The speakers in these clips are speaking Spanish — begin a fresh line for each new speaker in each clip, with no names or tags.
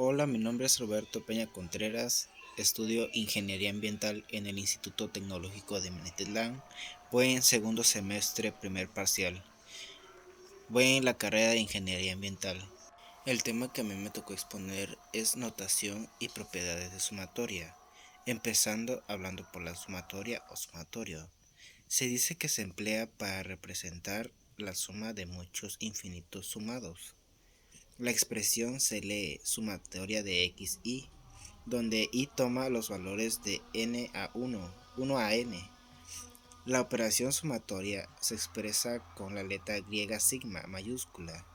Hola, mi nombre es Roberto Peña Contreras, estudio Ingeniería Ambiental en el Instituto Tecnológico de Minatitlán. Voy en segundo semestre, primer parcial. Voy en la carrera de Ingeniería Ambiental. El tema que a mí me tocó exponer es notación y propiedades de sumatoria, empezando hablando por la sumatoria o sumatorio. Se dice que se emplea para representar la suma de muchos infinitos sumados. La expresión se lee sumatoria de x, y, donde i toma los valores de n a 1 a n. La operación sumatoria se expresa con la letra griega sigma mayúscula.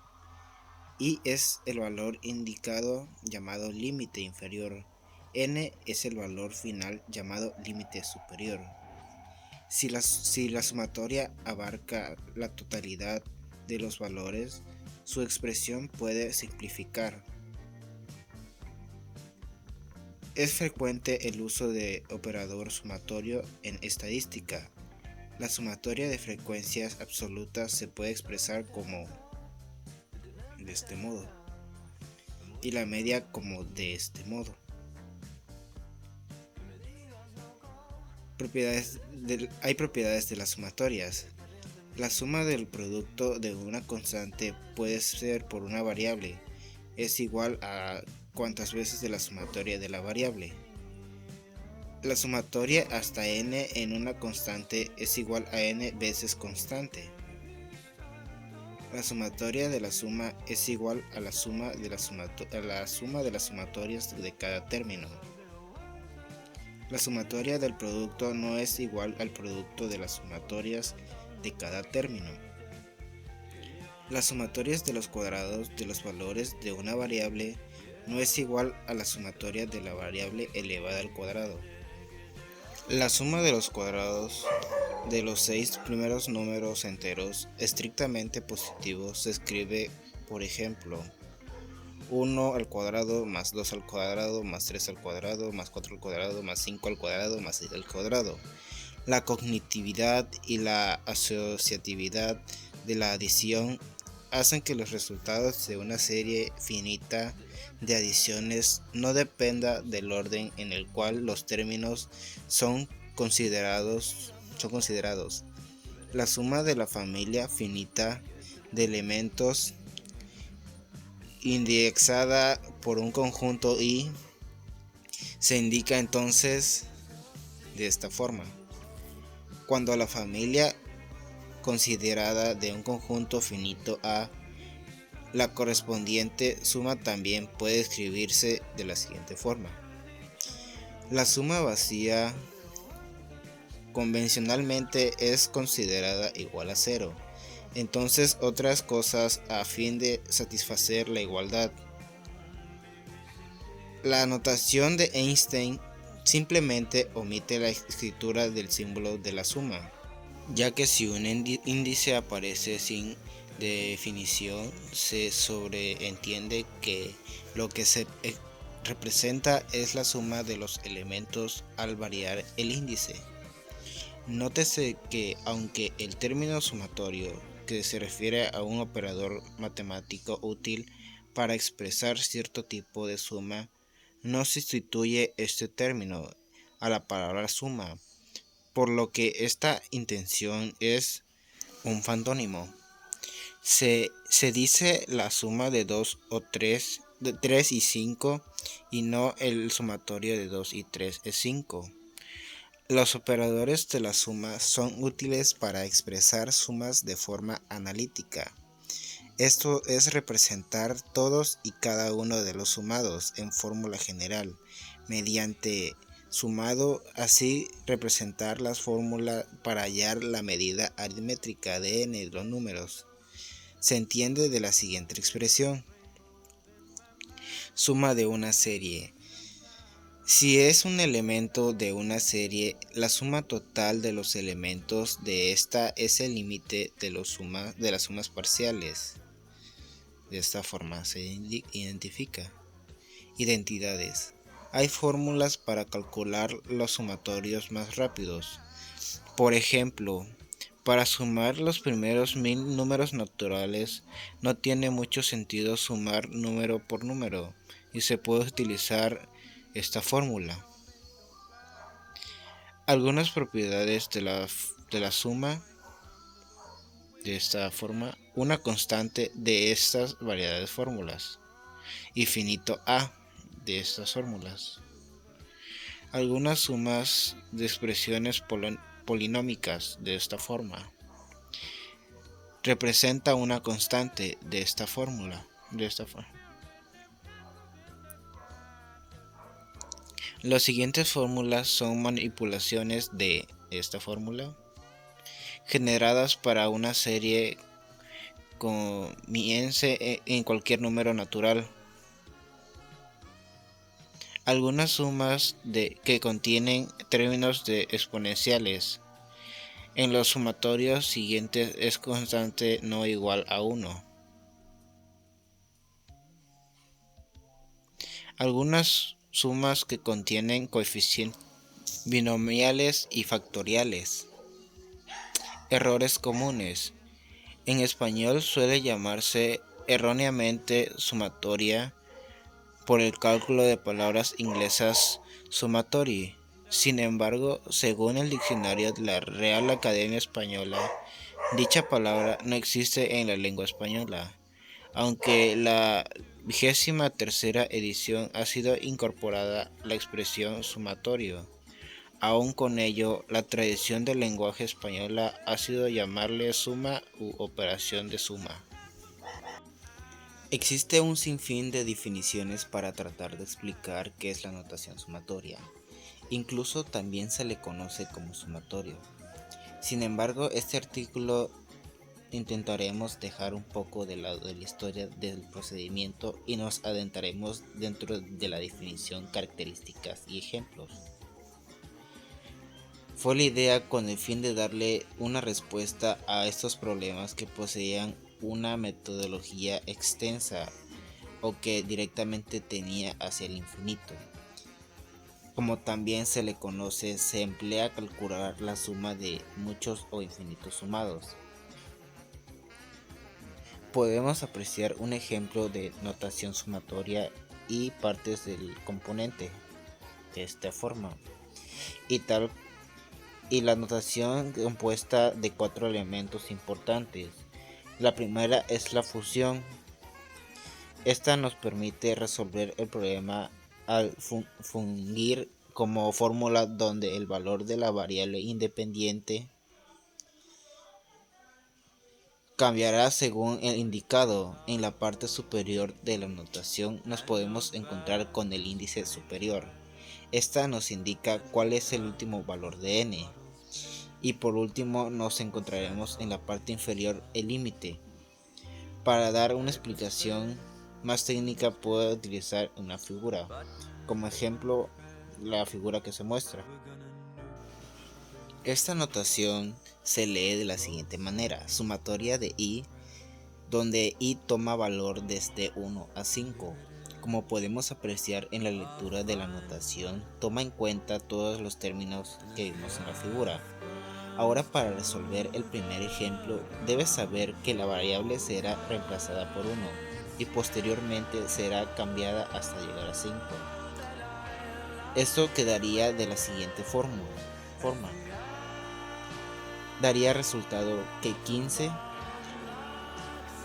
I es el valor indicado llamado límite inferior. N es el valor final llamado límite superior. Si la sumatoria abarca la totalidad de los valores, su expresión puede simplificar. Es frecuente el uso de operador sumatorio en estadística. La sumatoria de frecuencias absolutas se puede expresar como de este modo y la media como de este modo. Hay propiedades de las sumatorias. La suma del producto de una constante puede ser por una variable. Es igual a cuantas veces de la sumatoria de la variable. La sumatoria hasta n en una constante es igual a n veces constante. La sumatoria de la suma es igual a la suma de las sumatorias de cada término. La sumatoria del producto no es igual al producto de las sumatorias de cada término. Las sumatorias de los cuadrados de los valores de una variable no es igual a la sumatoria de la variable elevada al cuadrado. La suma de los cuadrados de los 6 primeros números enteros estrictamente positivos se escribe, por ejemplo, 1 al cuadrado más 2 al cuadrado más 3 al cuadrado más 4 al cuadrado más 5 al cuadrado más 6 al cuadrado. La cognitividad y la asociatividad de la adición hacen que los resultados de una serie finita de adiciones no dependa del orden en el cual los términos son considerados. La suma de la familia finita de elementos indexada por un conjunto I se indica entonces de esta forma. Cuando la familia considerada de un conjunto finito A, la correspondiente suma también puede escribirse de la siguiente forma. La suma vacía convencionalmente es considerada igual a 0. Entonces otras cosas a fin de satisfacer la igualdad. La notación de Einstein simplemente omite la escritura del símbolo de la suma, ya que si un índice aparece sin definición, se sobreentiende que lo que se representa es la suma de los elementos al variar el índice. Nótese que aunque el término sumatorio, que se refiere a un operador matemático útil para expresar cierto tipo de suma, no sustituye este término a la palabra suma, por lo que esta intención es un fantónimo. Se dice la suma de 2 o 3, de 3 y 5, y no el sumatorio de 2 y 3 es 5. Los operadores de la suma son útiles para expresar sumas de forma analítica. Esto es representar todos y cada uno de los sumados en fórmula general, mediante sumado, así representar las fórmulas para hallar la medida aritmétrica de n de los números. Se entiende de la siguiente expresión. Suma de una serie. Si es un elemento de una serie, la suma total de los elementos de esta es el límite de las sumas parciales. De esta forma se identifica. Identidades. Hay fórmulas para calcular los sumatorios más rápidos. Por ejemplo, para sumar los primeros 1000 números naturales no tiene mucho sentido sumar número por número. y se puede utilizar esta fórmula. Algunas propiedades de la suma de esta forma, una constante de estas variedades fórmulas y finito A de estas fórmulas. Algunas sumas de expresiones polinómicas de esta forma representa una constante de esta fórmula. Las siguientes fórmulas son manipulaciones de esta fórmula generadas para una serie comience en cualquier número natural. Algunas sumas que contienen términos de exponenciales. En los sumatorios siguientes es constante no igual a 1. Algunas sumas que contienen coeficientes binomiales y factoriales. Errores comunes. En español suele llamarse erróneamente sumatoria por el cálculo de palabras inglesas summatory. Sin embargo, según el diccionario de la Real Academia Española, dicha palabra no existe en la lengua española, aunque la 23ª edición ha sido incorporada la expresión sumatorio. Aún con ello, la tradición del lenguaje española ha sido llamarle suma u operación de suma. Existe un sinfín de definiciones para tratar de explicar qué es la notación sumatoria. Incluso también se le conoce como sumatorio. Sin embargo, este artículo intentaremos dejar un poco de lado de la historia del procedimiento y nos adentraremos dentro de la definición, características y ejemplos. Fue la idea con el fin de darle una respuesta a estos problemas que poseían una metodología extensa o que directamente tenía hacia el infinito. Como también se le conoce, se emplea a calcular la suma de muchos o infinitos sumados. Podemos apreciar un ejemplo de notación sumatoria y partes del componente de esta forma y la notación compuesta de 4 elementos importantes. La primera es la fusión. Esta nos permite resolver el problema al fungir como fórmula donde el valor de la variable independiente cambiará según el indicado. En la parte superior de la notación nos podemos encontrar con el índice superior. Esta nos indica cuál es el último valor de n. Y por último nos encontraremos en la parte inferior el límite. Para dar una explicación más técnica puedo utilizar una figura. Como ejemplo, la figura que se muestra. Esta notación se lee de la siguiente manera: sumatoria de i, donde i toma valor desde 1 a 5. Como podemos apreciar en la lectura de la notación, toma en cuenta todos los términos que vimos en la figura. Ahora, para resolver el primer ejemplo, debes saber que la variable será reemplazada por 1 y posteriormente será cambiada hasta llegar a 5. Esto quedaría de la siguiente forma. Daría resultado que 15,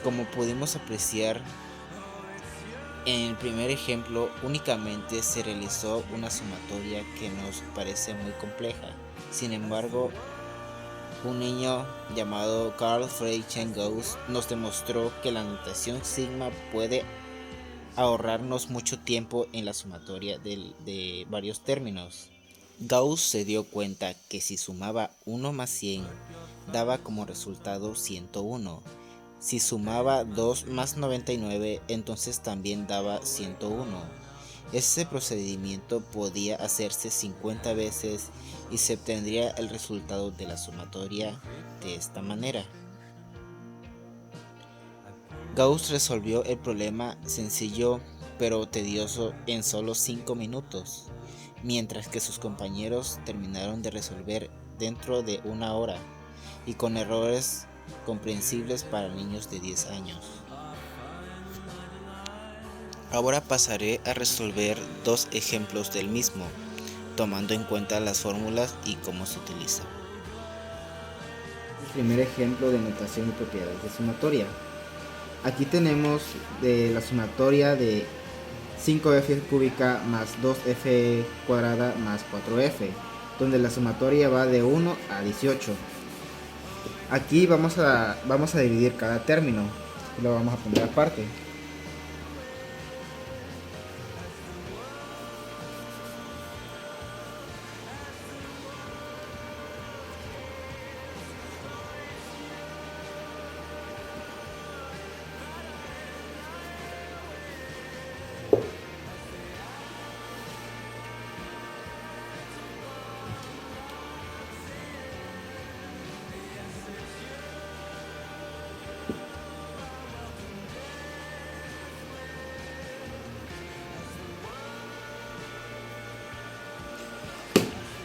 como pudimos apreciar en el primer ejemplo, únicamente se realizó una sumatoria que nos parece muy compleja. Sin embargo, un niño llamado Carl Friedrich Gauss nos demostró que la notación sigma puede ahorrarnos mucho tiempo en la sumatoria de varios términos. Gauss se dio cuenta que si sumaba 1 más 100 daba como resultado 101. Si sumaba 2 más 99, entonces también daba 101. Este procedimiento podía hacerse 50 veces y se obtendría el resultado de la sumatoria de esta manera. Gauss resolvió el problema sencillo pero tedioso en solo 5 minutos, mientras que sus compañeros terminaron de resolver dentro de 1 hora y con errores comprensibles para niños de 10 años. Ahora pasaré a resolver dos ejemplos del mismo, tomando en cuenta las fórmulas y cómo se utiliza. El primer ejemplo de notación y propiedades de sumatoria. Aquí tenemos de la sumatoria de 5f cúbica más 2f cuadrada más 4f, donde la sumatoria va de 1 a 18. Aquí vamos a dividir cada término y lo vamos a poner aparte.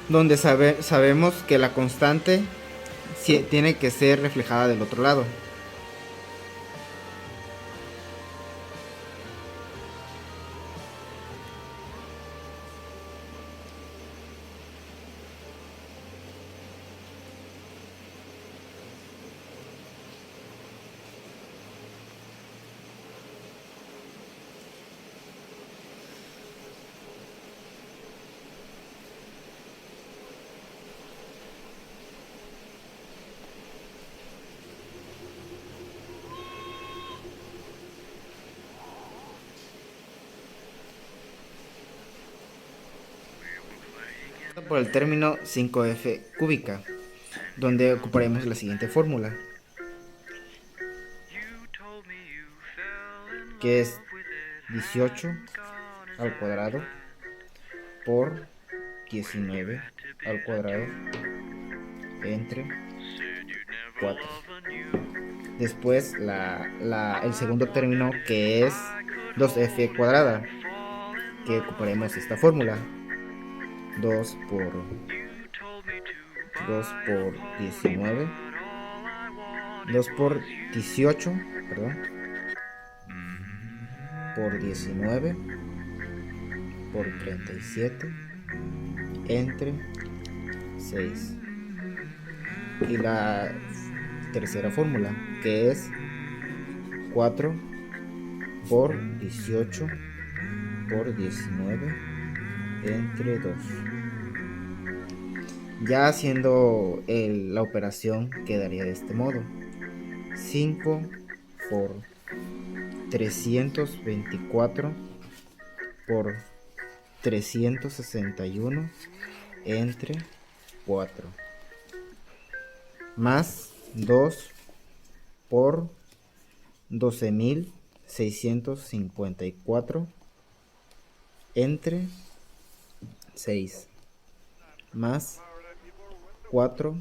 Donde sabemos que la constante tiene que ser reflejada del otro lado. Por el término 5f cúbica, donde ocuparemos la siguiente fórmula, que es 18 al cuadrado por 19 al cuadrado entre 4. Después el segundo término, que es 2f cuadrada, que ocuparemos esta fórmula, 2 por 19, 2 por 18, perdón, por 19 por 37 entre 6. Y la tercera fórmula, que es 4 por 18 por 19 entre 2. Ya haciendo la operación quedaría de este modo: 5 por 324 por 361 entre 4, más 2 por 12.654 entre 6, más 4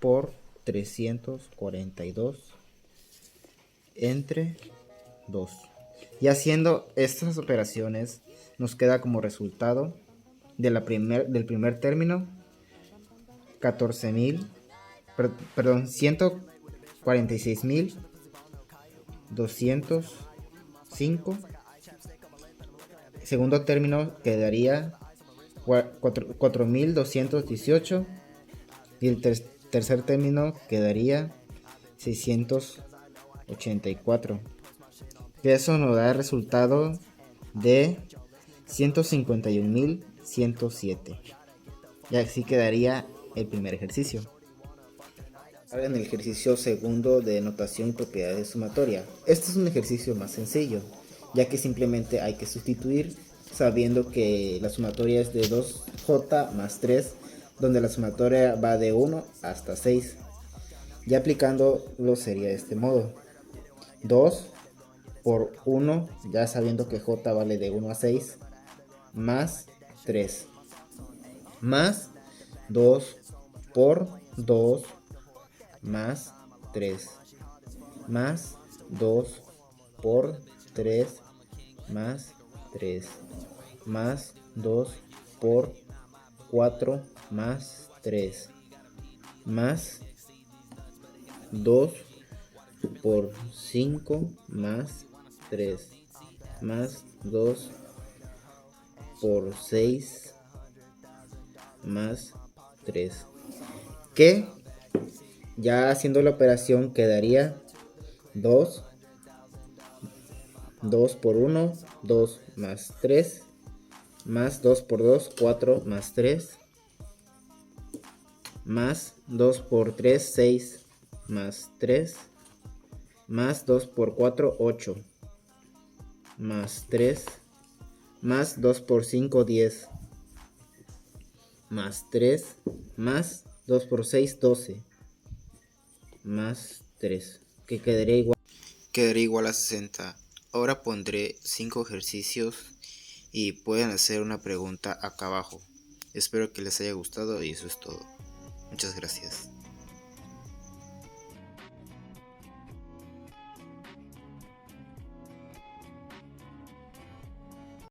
por 342 entre 2. Y haciendo estas operaciones nos queda como resultado del primer término 146.205. Segundo término quedaría 4.218 y el tercer término quedaría 684, que eso nos da el resultado de 151.107, y así quedaría el primer ejercicio. Ahora en el ejercicio segundo de notación y propiedades sumatoria. Este es un ejercicio más sencillo, ya que simplemente hay que sustituir, sabiendo que la sumatoria es de 2j más 3, donde la sumatoria va de 1 hasta 6. Ya aplicándolo sería de este modo: 2 por 1, ya sabiendo que j vale de 1 a 6, más 3, más 2 por 2 más 3, más 2 por 3 más 3, más 2 por 4 más 3, más 2 por 5 más 3, más 2 por 6 más 3. Que ya haciendo la operación quedaría 2 por 1, 2 más 3, más 2 por 2, 4 más 3, más 2 por 3, 6 más 3, más 2 por 4, 8, más 3, más 2 por 5, 10, más 3, más 2 por 6, 12, más 3, que quedaría igual a 60. Ahora pondré 5 ejercicios y pueden hacer una pregunta acá abajo. Espero que les haya gustado y eso es todo. Muchas gracias.